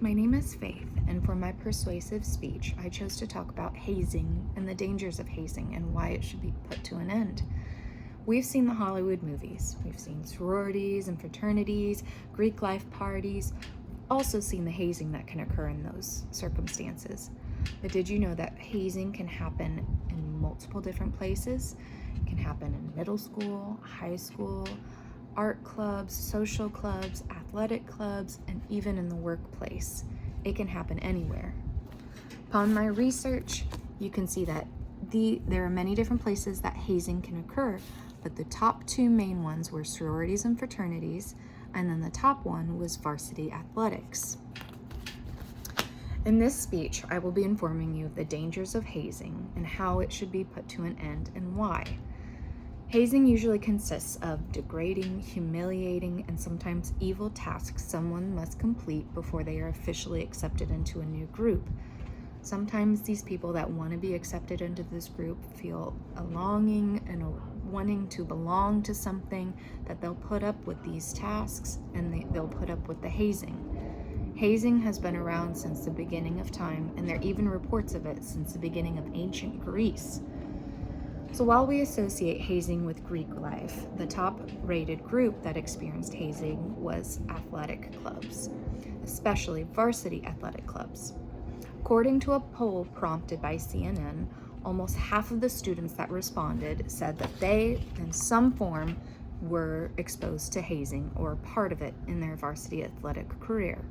My name is Faith, and for my persuasive speech, I chose to talk about hazing and the dangers of hazing and why it should be put to an end. We've seen the Hollywood movies. We've seen sororities and fraternities, Greek life parties. We've also seen the hazing that can occur in those circumstances. But did you know that hazing can happen in multiple different places? It can happen in middle school, high school, art clubs, social clubs, athletic clubs, and even in the workplace. It can happen anywhere. Upon my research, you can see that there are many different places that hazing can occur, but the top two main ones were sororities and fraternities, and then the top one was varsity athletics. In this speech, I will be informing you of the dangers of hazing and how it should be put to an end and why. Hazing usually consists of degrading, humiliating, and sometimes evil tasks someone must complete before they are officially accepted into a new group. Sometimes these people that want to be accepted into this group feel a longing and a wanting to belong to something that they'll put up with these tasks, and they'll put up with the hazing. Hazing has been around since the beginning of time, and there are even reports of it since the beginning of ancient Greece. So while we associate hazing with Greek life, the top-rated group that experienced hazing was athletic clubs, especially varsity athletic clubs. According to a poll prompted by CNN, almost half of the students that responded said that they, in some form, were exposed to hazing or part of it in their varsity athletic career.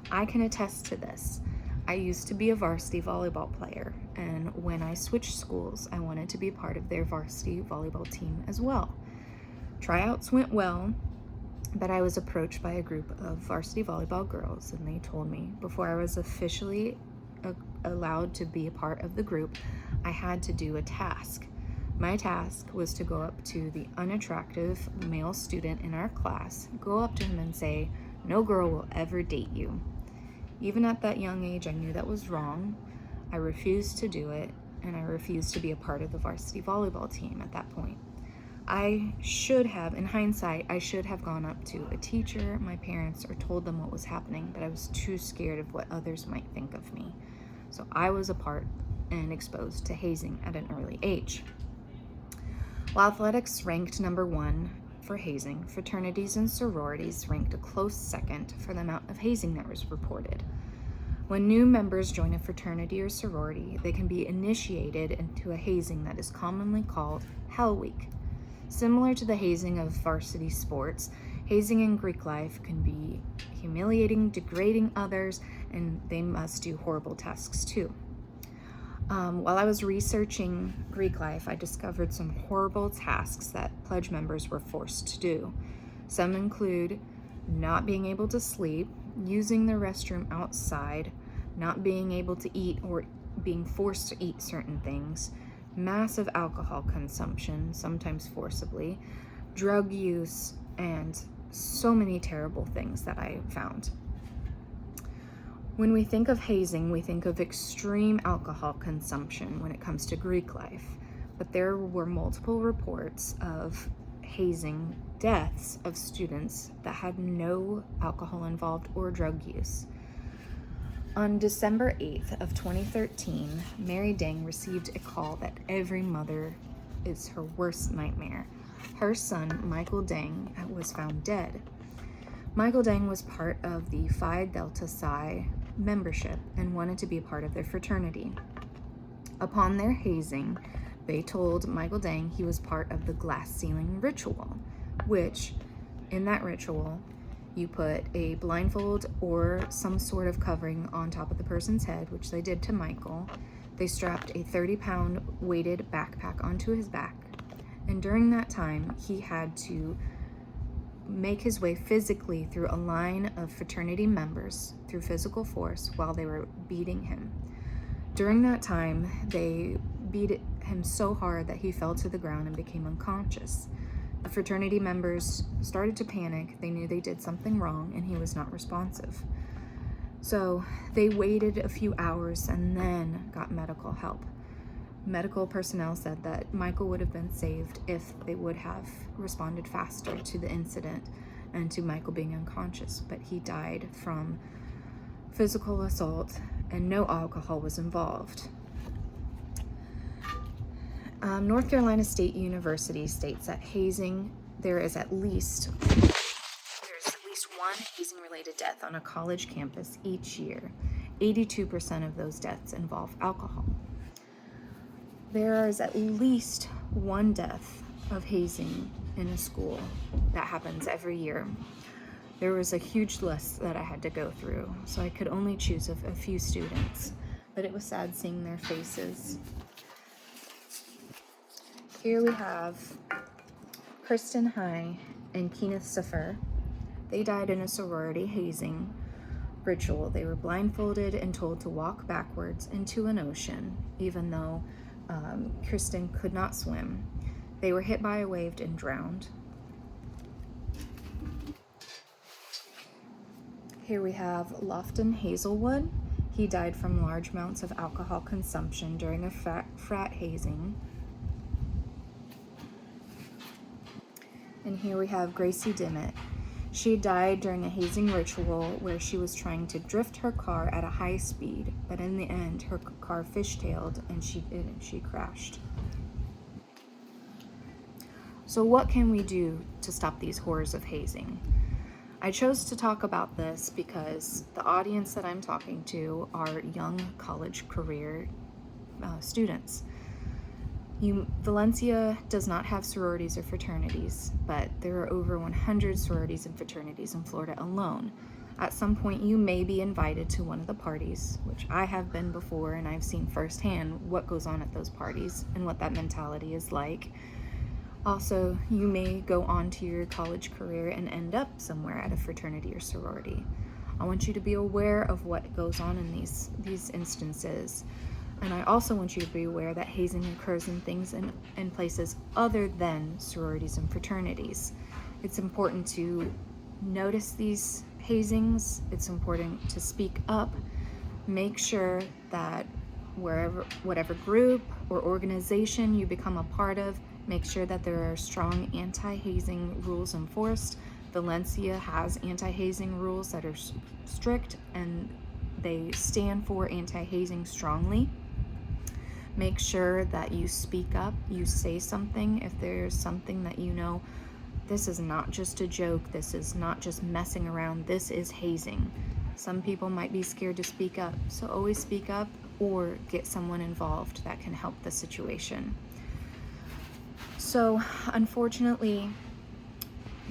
I can attest to this. I used to be a varsity volleyball player, and when I switched schools, I wanted to be part of their varsity volleyball team as well. Tryouts went well, but I was approached by a group of varsity volleyball girls, and they told me before I was officially allowed to be a part of the group, I had to do a task. My task was to go up to the unattractive male student in our class, go up to him and say, "No girl will ever date you." Even at that young age, I knew that was wrong. I refused to do it, and I refused to be a part of the varsity volleyball team at that point. In hindsight, I should have gone up to a teacher, my parents, or told them what was happening, but I was too scared of what others might think of me. So I was a part and exposed to hazing at an early age. While athletics ranked number one for hazing, fraternities and sororities ranked a close second for the amount of hazing that was reported. When new members join a fraternity or sorority, they can be initiated into a hazing that is commonly called Hell Week. Similar to the hazing of varsity sports, hazing in Greek life can be humiliating, degrading others, and they must do horrible tasks too. While I was researching Greek life, I discovered some horrible tasks that pledge members were forced to do. Some include not being able to sleep, using the restroom outside, not being able to eat or being forced to eat certain things, massive alcohol consumption, sometimes forcibly, drug use, and so many terrible things that I found. When we think of hazing, we think of extreme alcohol consumption when it comes to Greek life, but there were multiple reports of hazing deaths of students that had no alcohol involved or drug use. On December 8th of 2013, Mary Dang received a call that every mother is her worst nightmare. Her son, Michael Dang, was found dead. Michael Dang was part of the Phi Delta Psi membership and wanted to be a part of their fraternity. Upon their hazing, they told Michael Dang he was part of the glass ceiling ritual, which, in that ritual, you put a blindfold or some sort of covering on top of the person's head, which they did to Michael. They strapped a 30-pound weighted backpack onto his back, and during that time, he had to make his way physically through a line of fraternity members through physical force while they were beating him. During that time, they beat him so hard that he fell to the ground and became unconscious. The fraternity members started to panic. They knew they did something wrong and he was not responsive. So they waited a few hours and then got medical help. Medical personnel said that Michael would have been saved if they would have responded faster to the incident and to Michael being unconscious, but he died from physical assault, and no alcohol was involved. North Carolina State University states that hazing, there is at least one hazing-related death on a college campus each year. 82% of those deaths involve alcohol. There is at least one death of hazing in a school that happens every year. There was a huge list that I had to go through, so I could only choose a few students, but it was sad seeing their faces. Here we have Kristen High and Kenneth Saffer. They died in a sorority hazing ritual. They were blindfolded and told to walk backwards into an ocean, even though Kristen could not swim. They were hit by a wave and drowned. Here we have Lofton Hazelwood. He died from large amounts of alcohol consumption during a frat hazing. And here we have Gracie Dimmitt. She died during a hazing ritual where she was trying to drift her car at a high speed, but in the end, her car fishtailed and she crashed. So what can we do to stop these horrors of hazing? I chose to talk about this because the audience that I'm talking to are young college career students. Valencia does not have sororities or fraternities, but there are over 100 sororities and fraternities in Florida alone. At some point, you may be invited to one of the parties, which I have been before, and I've seen firsthand what goes on at those parties and what that mentality is like. Also, you may go on to your college career and end up somewhere at a fraternity or sorority. I want you to be aware of what goes on in these instances. And I also want you to be aware that hazing occurs in things in places other than sororities and fraternities. It's important to notice these hazings. It's important to speak up. Make sure that whatever group or organization you become a part of, make sure that there are strong anti-hazing rules enforced. Valencia has anti-hazing rules that are strict, and they stand for anti-hazing strongly. Make sure that you speak up, you say something if there's something that you know, this is not just a joke, this is not just messing around, this is hazing. Some people might be scared to speak up, so always speak up or get someone involved that can help the situation. So unfortunately,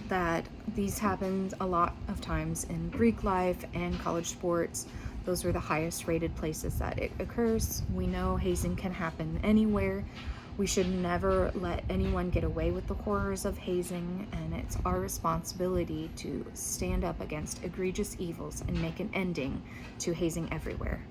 that these happen a lot of times in Greek life and college sports. Those are the highest rated places that it occurs. We know hazing can happen anywhere. We should never let anyone get away with the horrors of hazing, and it's our responsibility to stand up against egregious evils and make an ending to hazing everywhere.